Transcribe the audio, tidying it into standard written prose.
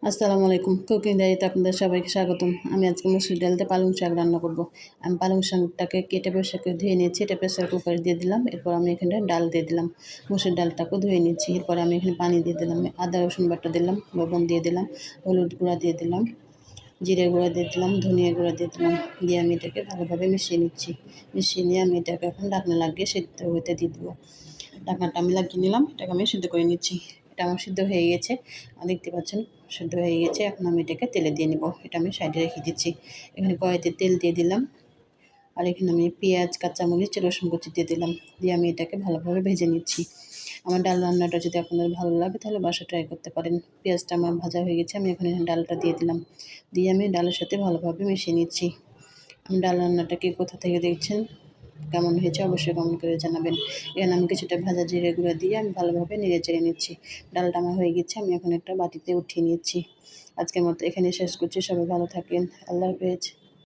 আসসালামু আলাইকুম। কুকিং ডায়েরিতে আপনাদের সবাইকে স্বাগতম। আমি আজকে মসুর ডাল দিয়ে পালং শাক রান্না করব। আমি পালং শাকটাকে কেটে পরিষ্কার করে ধুয়ে নিয়েছি। এটা প্রেসার কুকারে দিয়ে দিলাম। এরপর আমি এখানে ডাল দিয়ে দিলাম। মসুর ডালটাকেও ধুয়ে নিচ্ছি। এরপর আমি এখানে পানি দিয়ে দিলাম, আদা রসুন বাটা দিলাম, লবণ দিয়ে দিলাম, হলুদ গুঁড়া দিয়ে দিলাম, জিরে গুঁড়া দিয়ে দিলাম, ধনিয়া গুঁড়া দিয়ে দিলাম। দিয়ে আমি এটাকে ভালোভাবে মিশিয়ে নিচ্ছি। মিশিয়ে নিয়ে আমি এটাকে এখন ঢাকনা লাগিয়ে সিদ্ধ হতে দিয়ে দেবো। ঢাকনাটা আমি লাগিয়ে নিলাম। এটাকে আমি সিদ্ধ করে নিচ্ছি। এটা আমার সিদ্ধ হয়ে গেছে, দেখতে পাচ্ছেন সিদ্ধ হয়ে গেছে। এখন আমি এটাকে তেলে দিয়ে নিব। এটা আমি সাইডে রেখে দিচ্ছি। এখানে কড়াইতে তেল দিয়ে দিলাম, আর এখানে আমি পেঁয়াজ, কাঁচামরিচ, রসুন কুচি দিয়ে দিলাম। দিয়ে আমি এটাকে ভালোভাবে ভেজে নিচ্ছি। আমার ডাল রান্নাটা যদি আপনাদের ভালো লাগে তাহলে বাসায় ট্রাই করতে পারেন। পেঁয়াজটা আমার ভাজা হয়ে গেছে, আমি এখানে ডালটা দিয়ে দিলাম। দিয়ে আমি ডালের সাথে ভালোভাবে মিশিয়ে নিচ্ছি। আমি ডাল রান্নাটাকে কোথা থেকে দেখছেন, কেমন হয়েছে অবশ্যই কমেন্ট করে জানাবেন। এখানে আমি কিছুটা ভাজা জিরে গুঁড়া দিয়ে আমি ভালোভাবে নেড়ে চেড়ে নিচ্ছি। ডালটা আমার হয়ে গেছে, আমি এখন একটা বাটিতে উঠিয়ে নিচ্ছি। আজকের মতো এখানে শেষ করছি। সবাই ভালো থাকেন। আল্লাহ হাফেজ।